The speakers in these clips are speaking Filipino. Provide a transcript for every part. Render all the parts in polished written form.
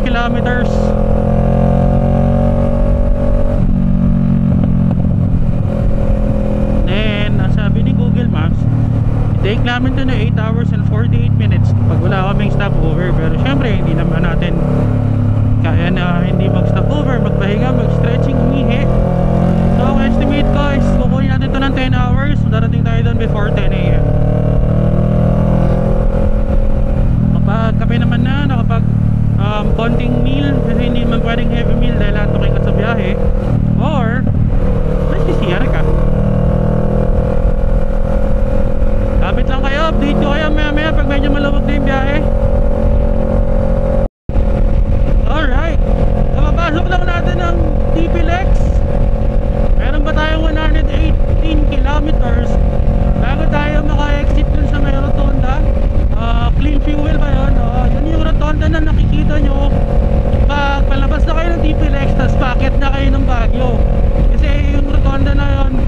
kilometers. Then sabi ni Google Maps, take namin to na 8 hours and 48 minutes pag wala kaming stopover. Pero syempre hindi naman natin kaya na hindi mag stopover, magpahinga, mag stretching, umihi. So ang estimate ko is kukunin natin to ng 10 hours. So darating tayo doon before 10 AM. Kapag kape naman na, nakapag konting meal, kasi hindi naman pwedeng heavy meal dahil natukin ka sa biyahe, or magsisiyar ka. Kapit lang kayo, update ko kayo maya pag medyo maluwag na yung biyahe. Alright, kapapasok lang natin ng TPLEX. Meron ba tayong 118 kilometers bago tayo maka-exit dun sa may rotonda. Clean fuel ba yun? Yun yung rotonda na nakikita nyo pag palabas na kayo ng TPLEX, tas packet na kayo ng Baguio. Kasi yung rotonda na yun,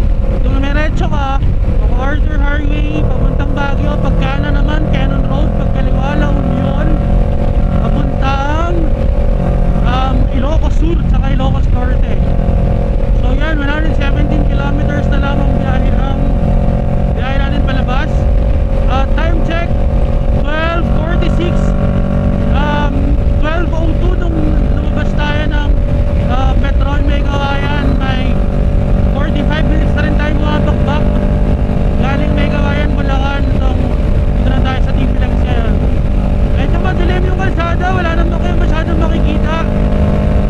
kung meretso ka Arthur Highway papuntang Baguio, pagkana naman Cannon Road, pagkaliwa La Union papuntang Ilocos Sur at Ilocos Norte. So yan, 117 kilometers na lang ang biyahe natin palabas. Time check 12:46, 12:02 nung lumabas tayo ng Petron Megawayan. May 45 minutes na rin tayo bumabakbak galing Megawayan, Bulacan. Dito na tayo sa TPLEX ngayon. Medyo madilim yung kalsada, wala naman kayo masyadong makikita.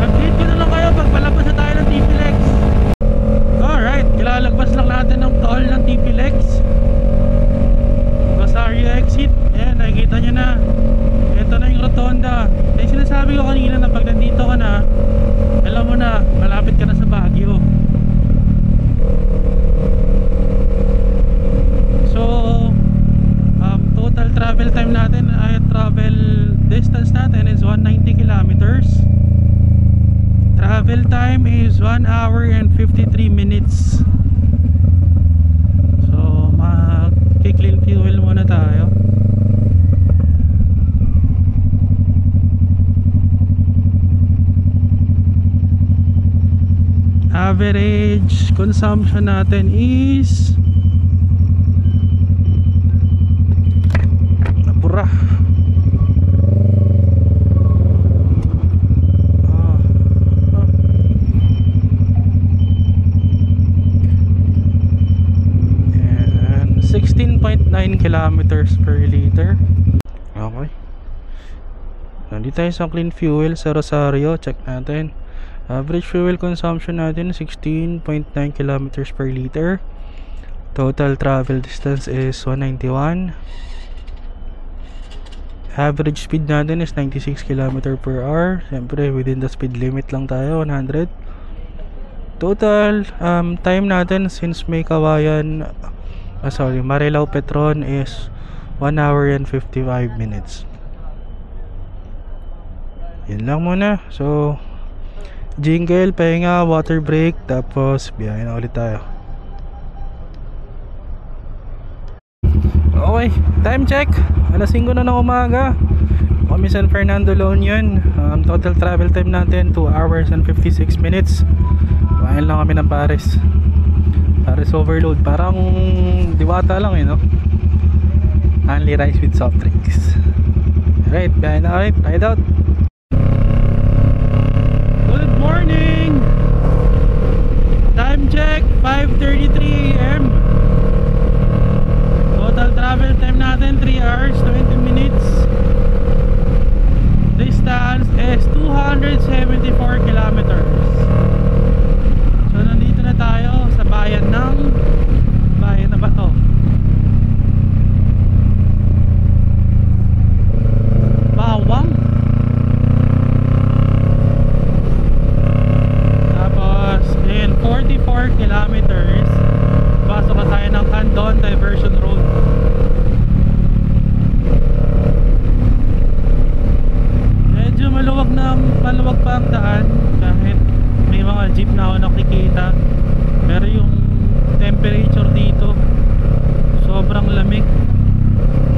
Update ko na lang kayo pag palabas na tayo ng TPLEX. Alright, ilalagpas lang natin ng toll ng TPLEX. Rosario exit. Ayan, nakikita nyo na. Ito na yung rotonda. Yung sinasabi ko kanina na pag nandito ka na, alam mo na, malapit ka na sa Baguio. So total travel time natin ay travel distance natin is 190 kilometers. Travel time is 1 hour and 53 minutes. So mag-clean fuel muna tayo. Average consumption natin is napura. And 16.9 kilometers per liter. Okay. Nandito tayo sa clean fuel sa Rosario. Check natin. Average fuel consumption natin 16.9 kilometers per liter. Total travel distance is 191. Average speed natin is 96 km per hour. Siyempre within the speed limit lang tayo, 100. Total time natin since may Kawayan Marilao Petron is 1 hour and 55 minutes. Yun lang muna. So jingle, pahinga, water break, tapos biyahe na ulit tayo. Okay, time check, alas 5 na ng umaga. Kami San Fernando, La Union. Total travel time natin 2 hours and 56 minutes. Kumain lang kami ng Pares overload, parang diwata lang no? Only rice with soft drinks. Alright, biyahe na ulit, ride out. Good morning. Time check 5:33 AM. Total travel time natin 3 hours 20 minutes. Distance is 274 kilometers. So nandito na tayo sa bayan na ba to? Bawang. Tapos in 44 kilometers pasok na tayo ng Candon Diversion Road. Medyo maluwag pa ang daan kahit may mga jeep na ako nakikita, pero yung temperature dito sobrang lamig.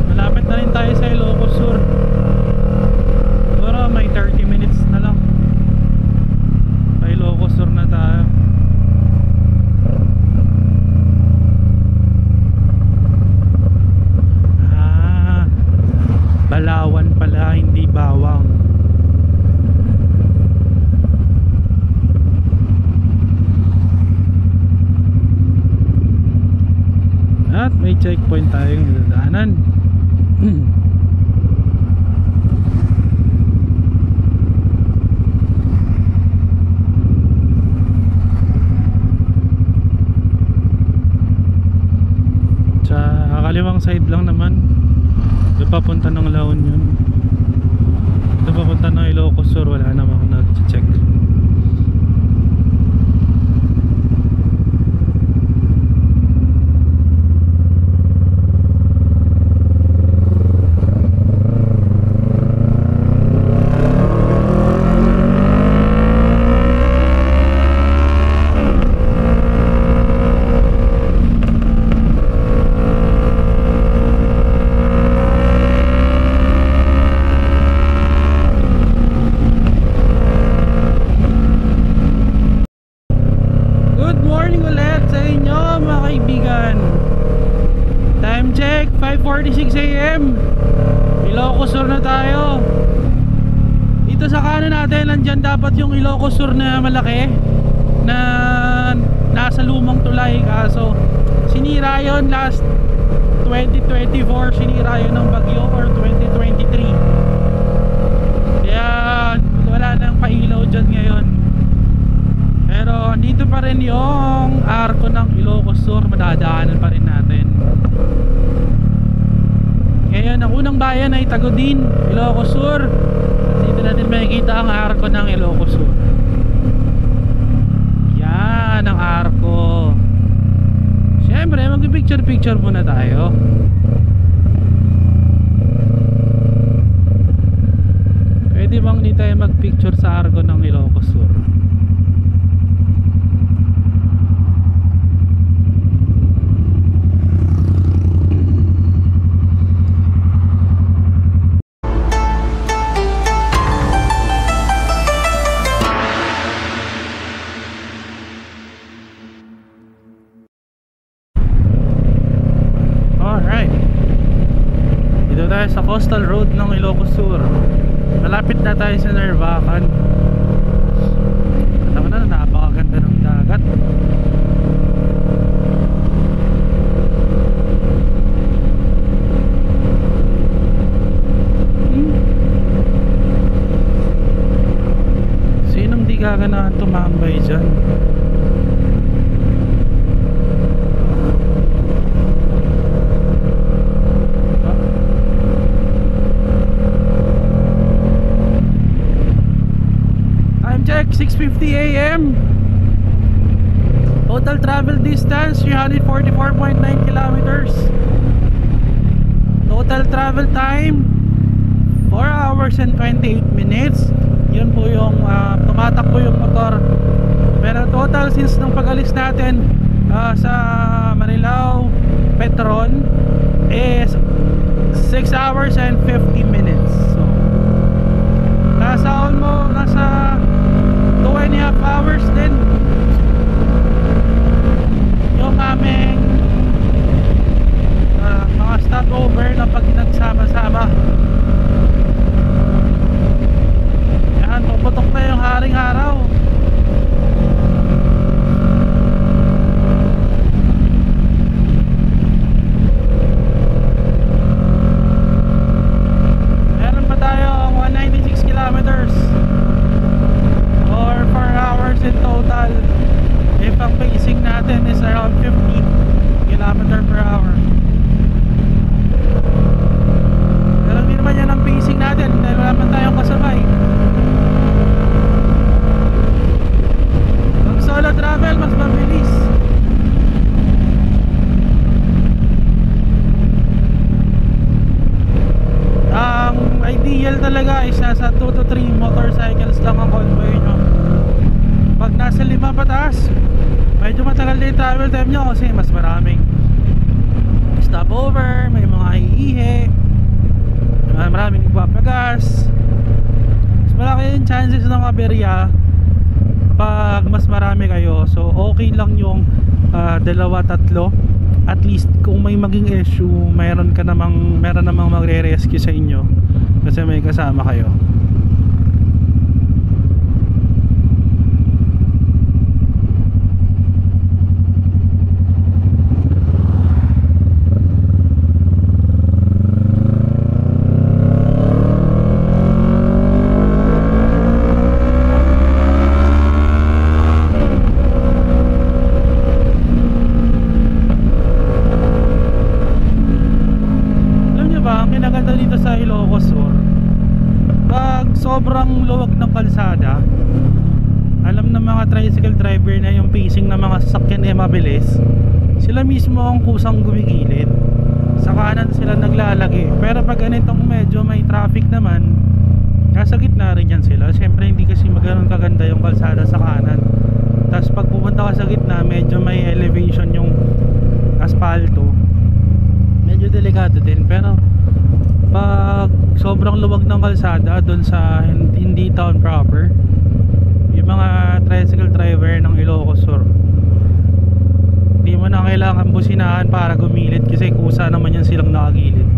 Malapit na rin tayo sa Ilocos Sur. Siguro may 30 minutes checkpoint tayong dadaanan. Sa kaliwang side lang naman, doon papunta ng La Union. Doon papunta ng Ilocos Sur, wala naman ako nag-check. Time check, 5:46 AM. Ilocos Sur na tayo. Dito sa kanan natin, nandyan dapat yung Ilocos Sur na malaki na nasa lumang tulay, kaso sinira yon last 2024, sinira yon ng bagyo, or 2023. Kaya wala nang pailaw dyan ngayon. Pero dito pa rin yung arko ng Ilocos Sur, madadaanan pa rin natin. Ngayon, ang unang bayan ay Tagudin, Ilocos Sur. Dito natin makikita ang arko ng Ilocos Sur. Yan ang arko. Siyempre, mag-picture-picture muna tayo. Pwede bang di tayo mag-picture sa arko ng Ilocos Sur? Sa coastal road ng Ilocos Sur, malapit na tayo sa Narvacan. Alam mo na, napakaganda ng dagat. Sinong di gaganahan tumambay dyan? Check, 6:50 AM. Total travel distance 344.9 kilometers. Total travel time 4 hours and 28 minutes. Yun po yung tumatakbo yung motor. Pero total since nung pag-alis natin sa Marilao Petron is 6 hours and 50 minutes. So nasa 2.5 hours din yung aming mga stopover na pag nagsama-sama. Yan, puputok na yung haring araw. Meron pa tayo 196 kilometers or 4 hours in total. If ang pacing natin is around 50 km per hour. Pero hindi naman yan ang pacing natin dahil wala man tayong kasabay. Pag solo travel, mas mabilis. Ang ideal talaga is nasa 2 to 3 motorcycles lang ang convoy nyo. Pag nasa 5 pataas, medyo matagal din travel time nyo kasi mas maraming stopover, may mga iihi, maraming magpapagas. Mas malaki yung chances ng aberya pag mas marami kayo. So okay lang yung 2-3. At least kung may maging issue, meron namang magre-rescue sa inyo kasi may kasama kayo. sobrang luwag ng kalsada, alam ng mga tricycle driver na yung pacing ng mga sasakyan ay mabilis, sila mismo ang kusang gumigilid, sa kanan sila naglalagi. Pero pag ganitong medyo may traffic naman, nasa gitna rin yan sila. Siyempre hindi kasi magano'n kaganda yung kalsada sa kanan, tapos pag pupunta ka sa gitna medyo may elevation yung asfalto, medyo delikado din. Pero pag sobrang luwag ng kalsada doon sa hindi town proper, yung mga tricycle driver ng Ilocos Sur, hindi mo na kailangan businahan para gumilid kasi kusa naman yan silang nakagilid.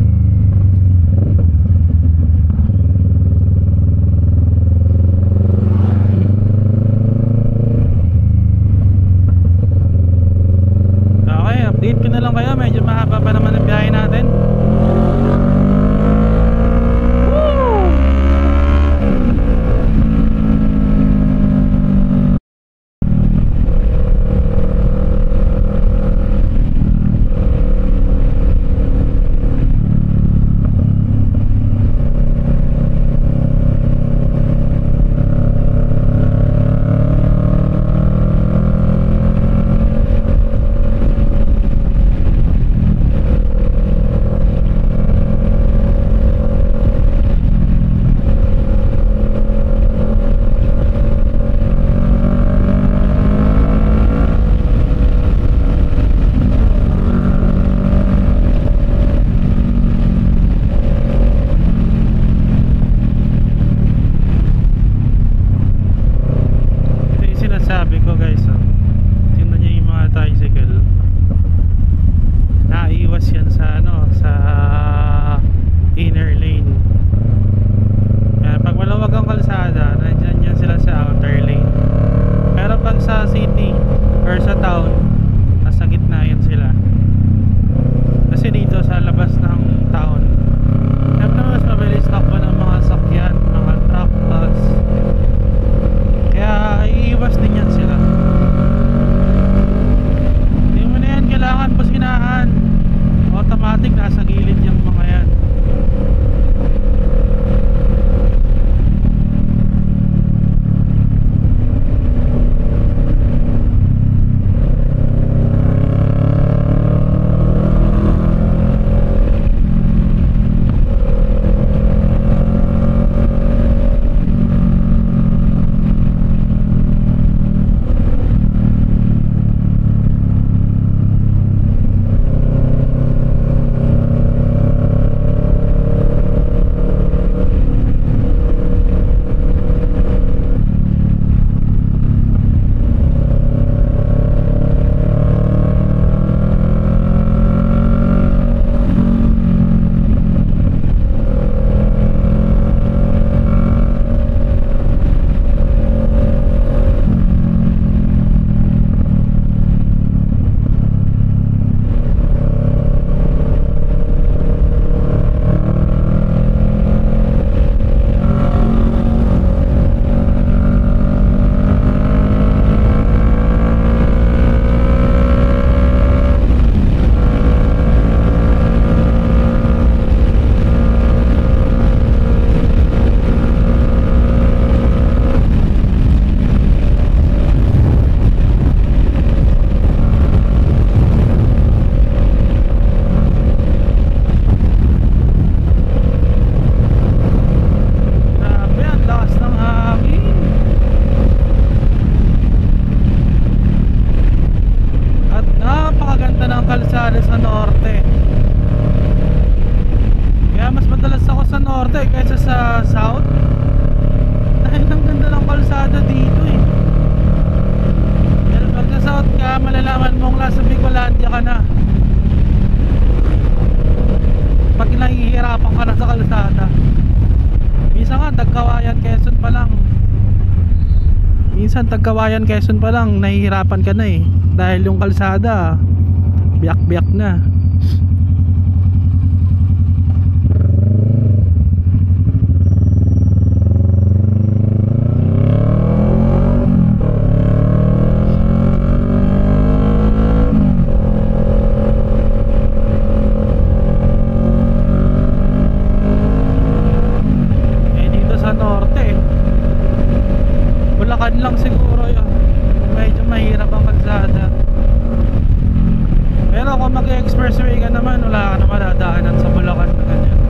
Okay, update ko na lang kayo, medyo mahaba pa naman ang biyahe natin. Sabi ko guys, tingnan nyo yung mga tricycle, naiwas yan sa sa inner lane. Pag malawag ang kalsada, nandyan yan sila sa outer lane. Pero pag sa city or sa town, nasa gitna yan sila. Kasi dito sa labas ng town, siyempre mas mabilis takbo ng mga sakyan, mga truck, bus, kaya iiwas din yan sila. Hindi mo na yan kailangan businahan, automatic nasa gilid yung mga yan. kalsada sa norte. Kaya mas madalas ako sa norte kaysa sa south, dahil ang ganda ng kalsada dito eh. Pero pag sa south ka, malalaman mong nasa Bicolandia ka na pag nahihirapan ka na sa kalsada. Minsan nga Tagkawayan, Quezon pa lang, minsan Tagkawayan, Quezon pa lang nahihirapan ka na eh, dahil yung kalsada biyak-biyak na. Eh dito sa norte Bulacan lang siguro yun, medyo mahirap ang kalsada. Pero kung mag-expressway ka naman, wala ka na madadaanan sa Bulacan na ganyan.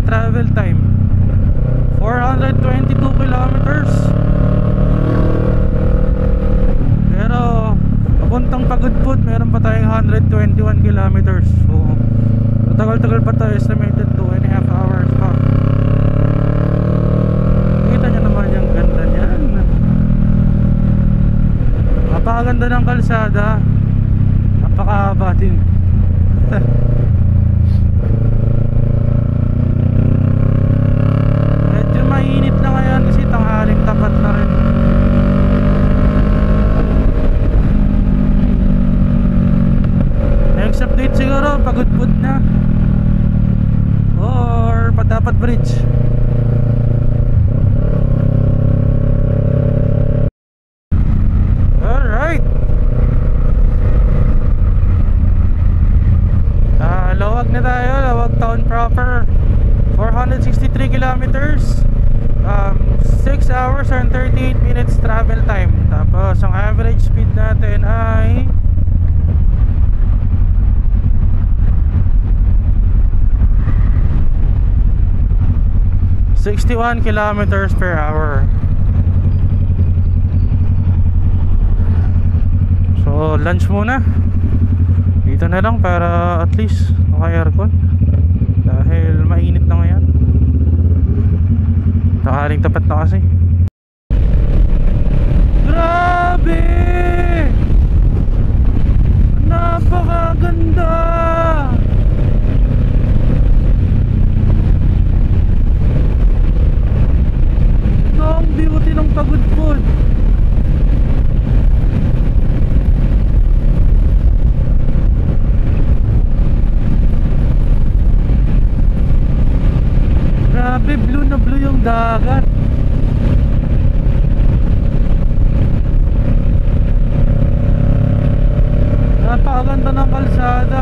travel time 422 kilometers. Pero papuntang Pagudpud meron pa tayong 121 kilometers. So matagal-tagal pa tayo, estimated 2.5 hours pa. Kita nyo naman yung ganda niyan. Napakaganda ng kalsada, Napakahaba din. Medyo mainit na ngayon kasi tanghaling tapat na rin. Next update siguro Pagudpud na or Patapat Bridge. Alright, Lawag na tayo, Lawag Town proper. 463 kilometers, 6 hours and 38 minutes travel time. Tapos ang average speed natin ay 61 kilometers per hour. So lunch muna dito na lang para at least naka-aircon dahil mainit na ngayon. Takaling tapat na kasi. Grabe! Napakaganda! Ito ang beauty ng Pagudpud. Grabe, blue na blue yung dagat. Napakaganda ng kalsada.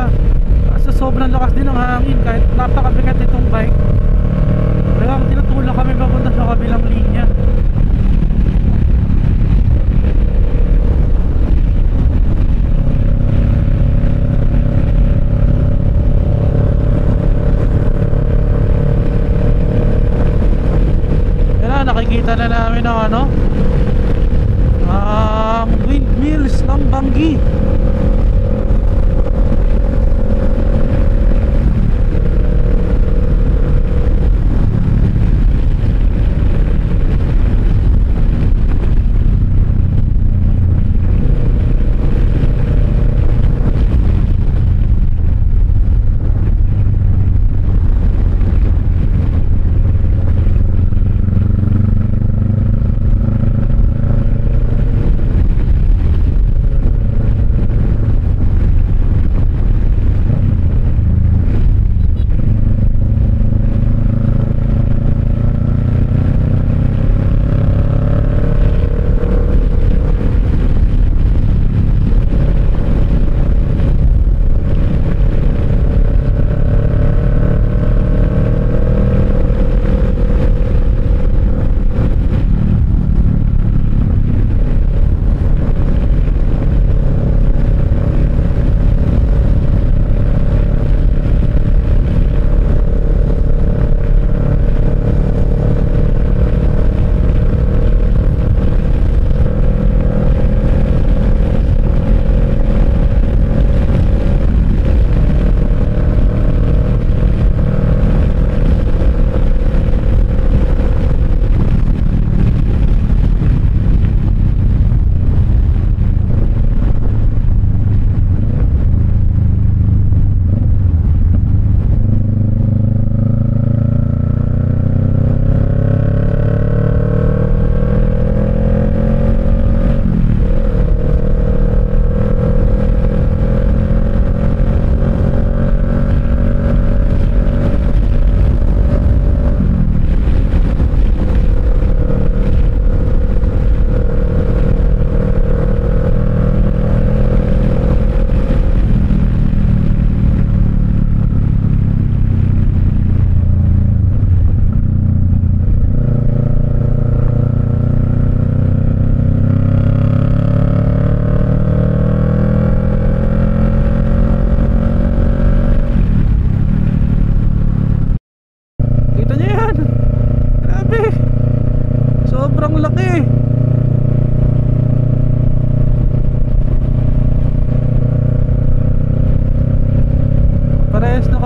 Kasi sobrang lakas din ng hangin kahit napakabigat itong bike. Talagang tinutulak kami papunta sa kabilang linya. Nakikita na namin ang ano, windmills ng Bangi.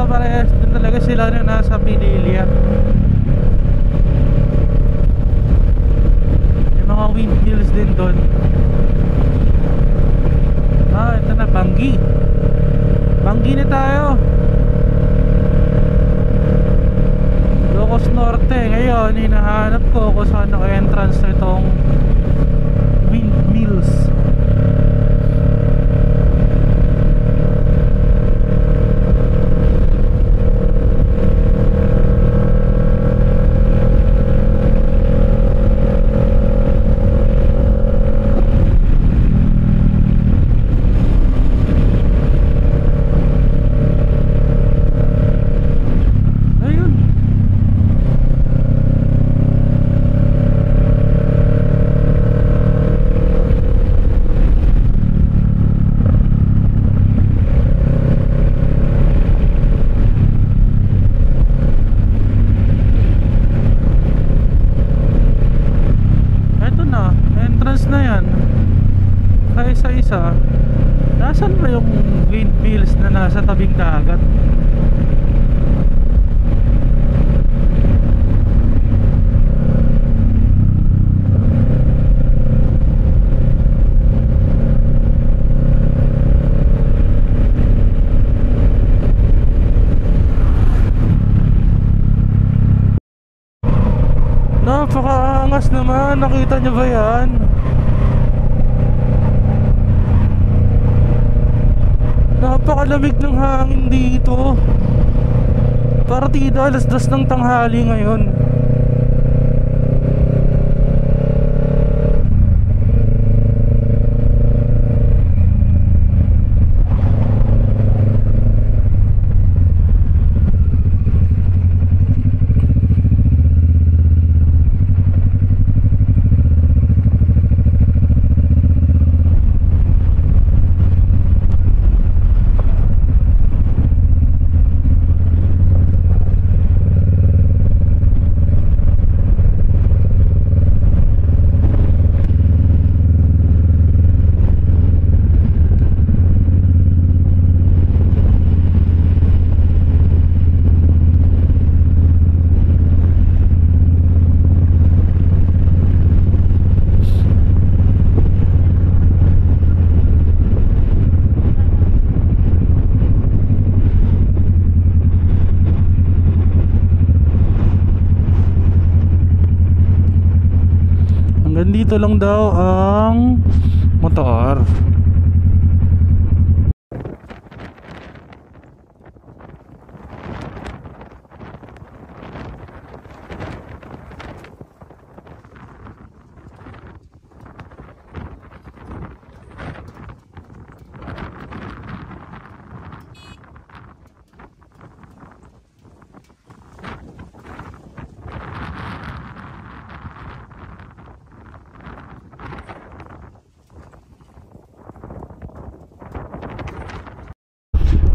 Parehas doon talaga sila na nasa Pinilya. May mga windmills din doon. Ito na, Bangi. Manggi na tayo. Ilocos Norte. Ngayon hinahanap ko kung saan naka-entrance na itong windmills. Isa, nasan ba yung windmills na nasa tabing dagat? Napakaangas naman, nakita nyo ba yan? Napakalamig ng hangin dito. Partida alas 2 ng tanghali ngayon. Dito lang daw ang motor.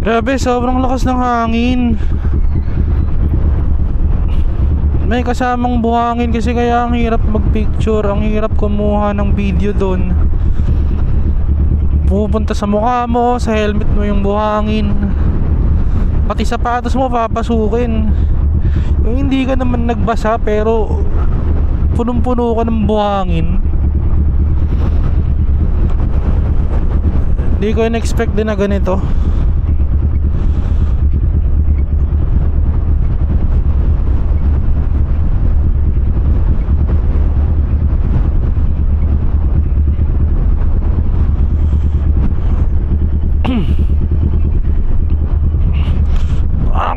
Grabe, sobrang lakas ng hangin. May kasamang buhangin kasi kaya ang hirap magpicture, ang hirap kumuha ng video doon. Pupunta sa mukha mo, sa helmet mo yung buhangin. Pati sapatos mo papasukin. Yung hindi ka naman nagbasa pero punong-puno ka ng buhangin. Hindi ko in-expect din na ganito.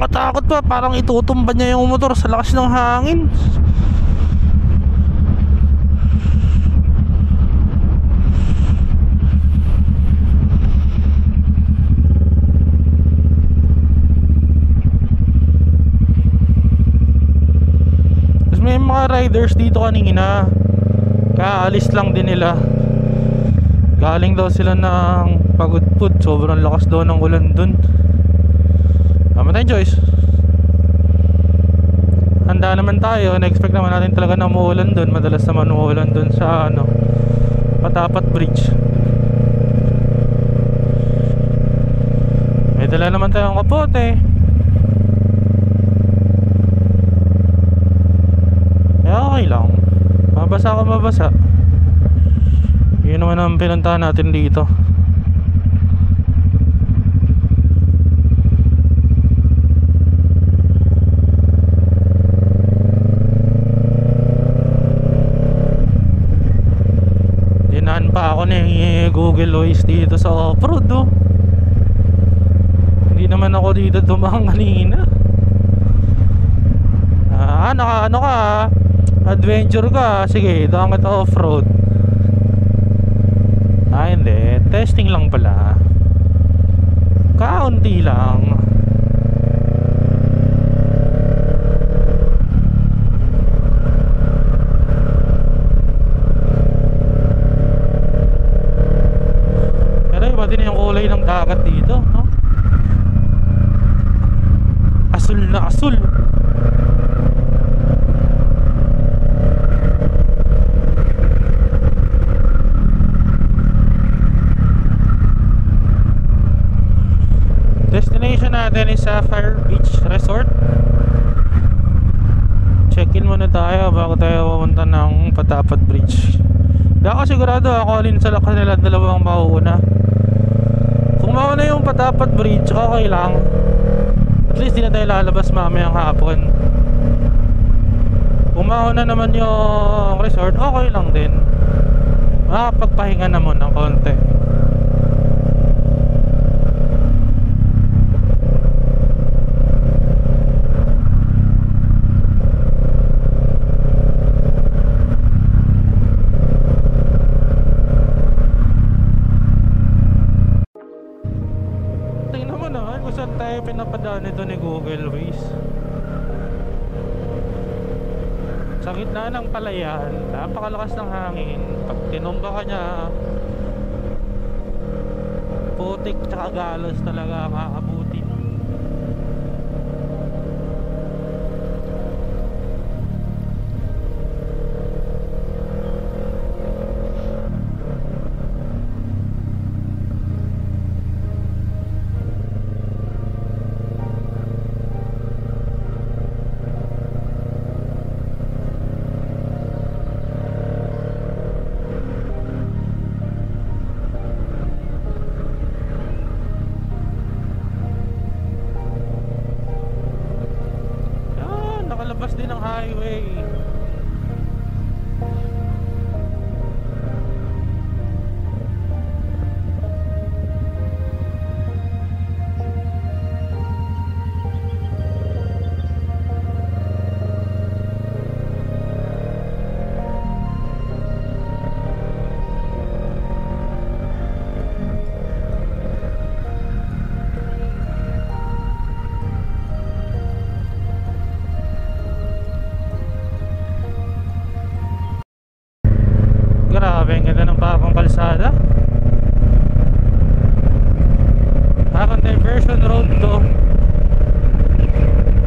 Nakakatakot pa, parang itutumba niya yung motor sa lakas ng hangin. Tapos may mga riders dito kanina, kaalis lang din nila. Galing daw sila ng Pagudpud, sobrang lakas daw ng ulan dun. Tama tayo, Joyce. Handa naman tayo. Na-expect naman natin talaga na umuulan dun. Madalas naman umuulan dun sa Patapat Bridge. May dala naman tayong kapote. Kaya okay lang. Mabasa ka mabasa. Yun naman ang pinuntahan natin dito. Google Waze dito sa off-road, oh. Hindi naman ako dito dumang kanina. Ano ka, adventure ka. Sige, doon kita off-road. Hindi, testing lang pala. Kaunti lang. Iba din yung kulay ng dagat dito, no? Asul na asul. Destination natin is Sapphire Beach Resort. Check-in muna tayo bago tayo pumunta ng Patapat Bridge. Di ako sigurado ako alin sa kanila dalawang mauuna. Kung mauna yung Patapat Bridge, okay lang. At least di na tayo lalabas mamayang hapon. Kung mauna naman yung resort, okay lang din. Makapagpahinga naman ng konti. Pinapadaan ito ni Google Waze. Sa gitna ng palayan, napakalakas ng hangin. Pag tinumba ka niya, putik tsaka galos talaga ang aabutin. Nakalabas din ng highway. Grabe, ang ganda ng bagong kalsada. Parang diversion road to.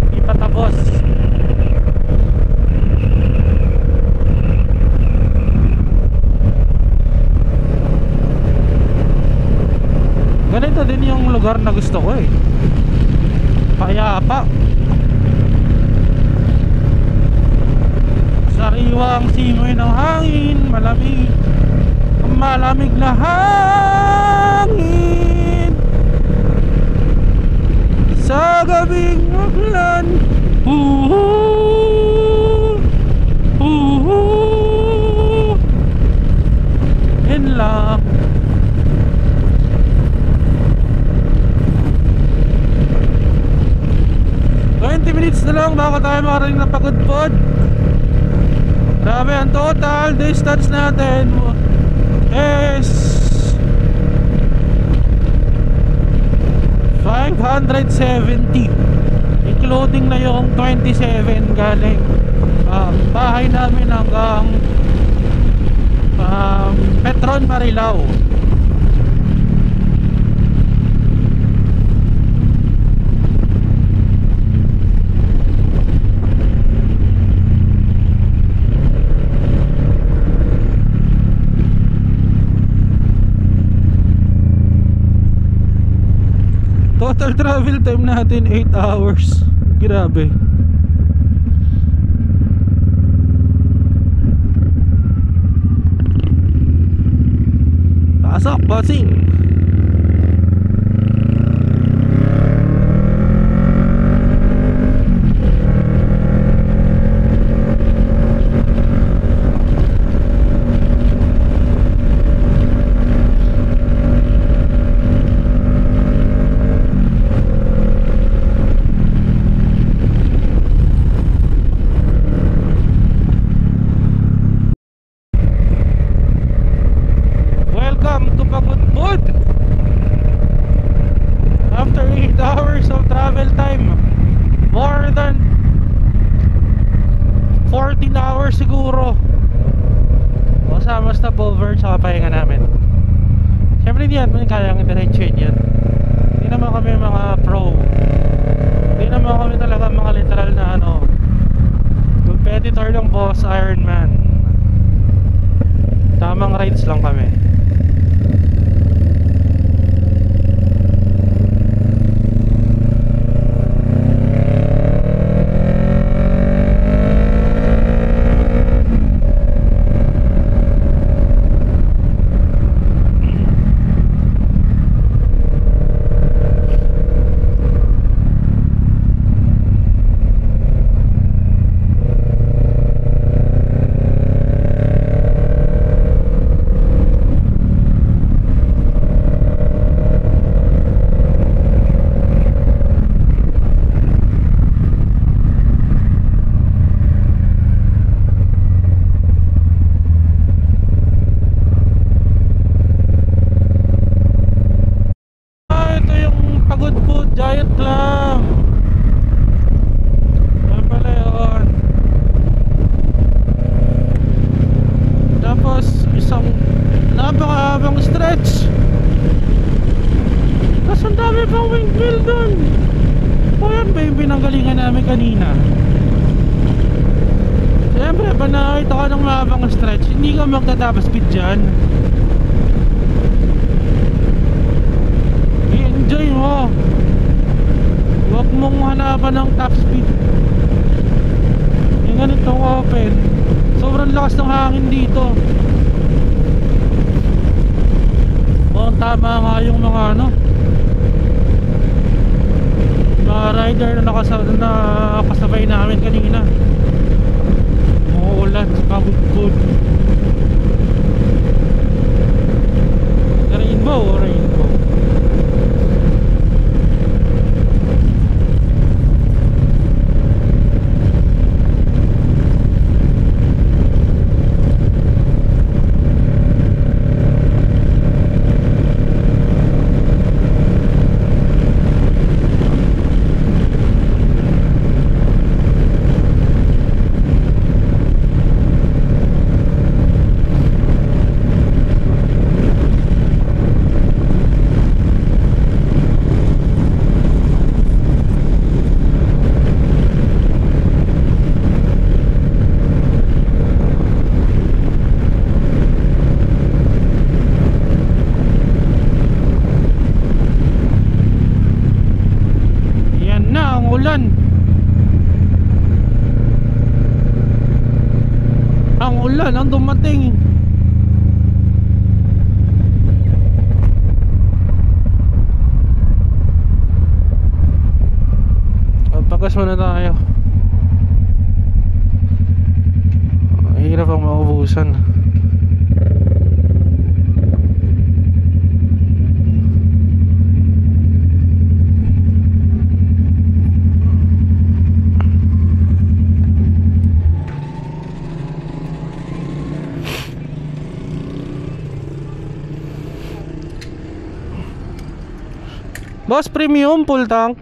Di pa tapos. Ganito din yung lugar na gusto ko, eh. Payapa. Sariwang simoy ng hangin, malamig, malamig na hangin sa gabing ulan. Yun lang. Minutes na lang baka tayo makarating na Pagudpod. Grabe, ang total distance natin is 570, including na yung 27 galing bahay namin hanggang Petron, Marilao. Total travel time natin 8 hours. Grabe. Pasok, bossing. yan, kayang diretsuin yan. Hindi naman kami mga pro. Hindi naman kami talaga mga literal na ano, competitor ng boss Ironman. Tamang rides lang kami. Giant lang. Yan pala yun. Tapos isang napakahabang stretch. Tapos ang dami pang windmill dun. O yan ba yung pinanggalingan namin kanina? Siyempre pa nakita ka ng mahabang stretch, hindi ka magtatapos speed dyan. I-enjoy mo. Huwag mong hanapan ng top speed. Yung ganitong open, sobrang lakas ng hangin dito. O tama nga yung mga ano, mga rider na nakasabay namin kanina. Umuulan, pagod-good. Rainbow. Ang ulan ang dumating. Pagpas muna tayo. Hirap ang maubusan. Boss, premium full tank.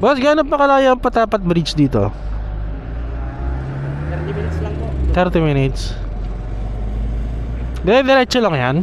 Boss, gaano pa kalaya ang Patapat Bridge dito? 30 minutes lang po. 30 minutes. Diretso lang yan?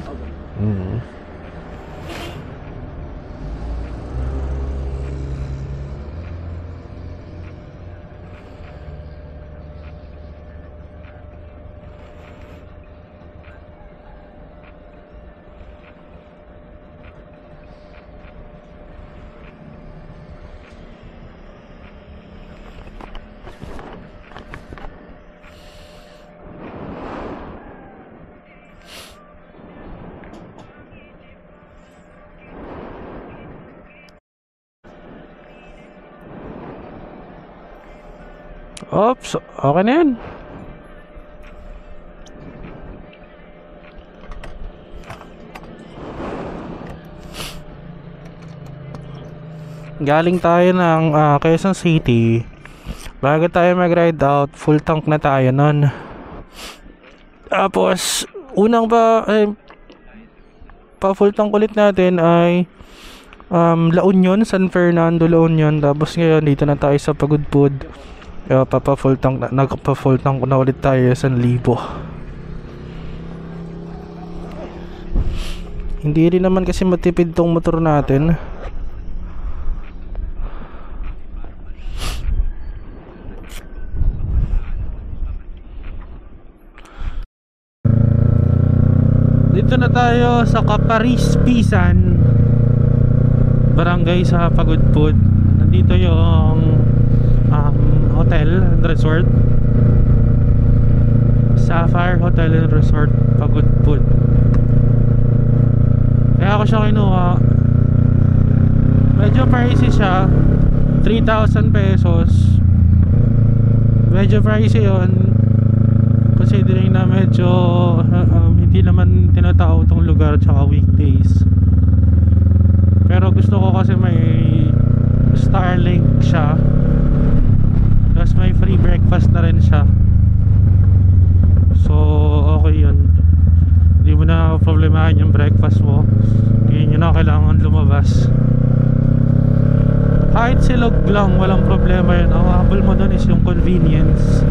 Oops, okay na yan. Galing tayo ng Quezon City. Bago tayo mag-ride out, full tank na tayo nun. Tapos unang pa-full tank ulit natin ay La Union, San Fernando, La Union. Tapos ngayon dito na tayo sa Pagudpud. Kaya papa-full tank na, nagpa-full tank na ulit tayo sa 1,000. Hindi rin naman kasi matipid tong motor natin. Dito na tayo sa Kaparispisan Barangay sa Pagudpud. Nandito yung hotel and resort, Sapphire Hotel and Resort Pagudpud. Kaya ako siya kinuha. Medyo pricey siya, 3,000 pesos. Medyo pricey yun, considering na medyo hindi naman tinatao tong lugar tsaka weekdays. Pero gusto ko kasi may Starlink siya, tapos may free breakfast na rin siya. So okay yun, hindi mo na problemahin yung breakfast mo, hindi nyo na kailangan lumabas. Kahit silog lang, walang problema yun. Ang habol mo dun is yung convenience.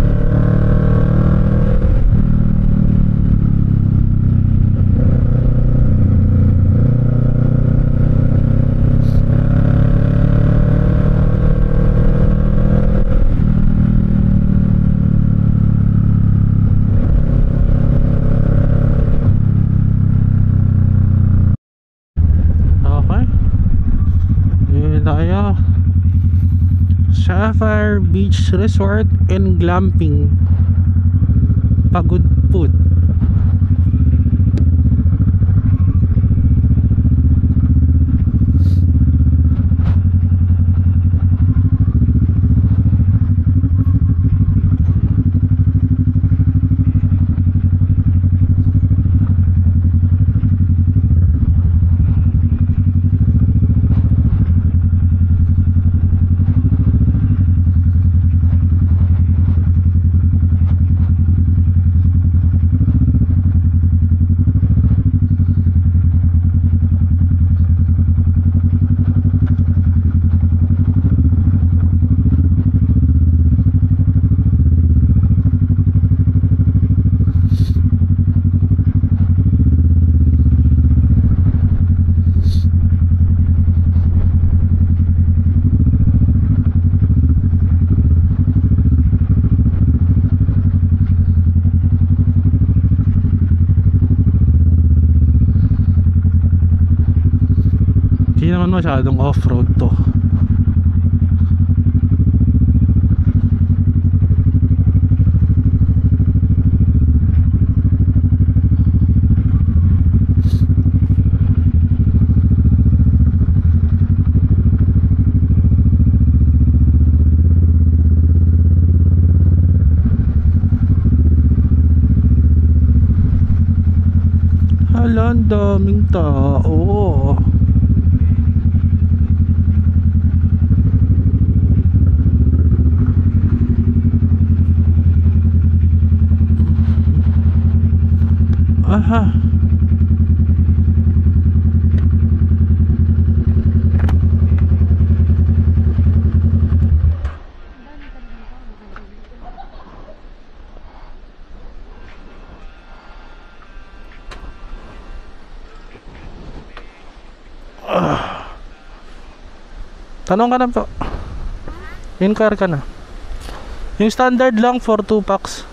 Sapphire Beach Resort and Glamping Pagudpud. Hindi naman masyadong off-road to. Hala, ang daming tao. Aha. Tanong ka na po. In car ka na. Yung standard lang for 2 packs.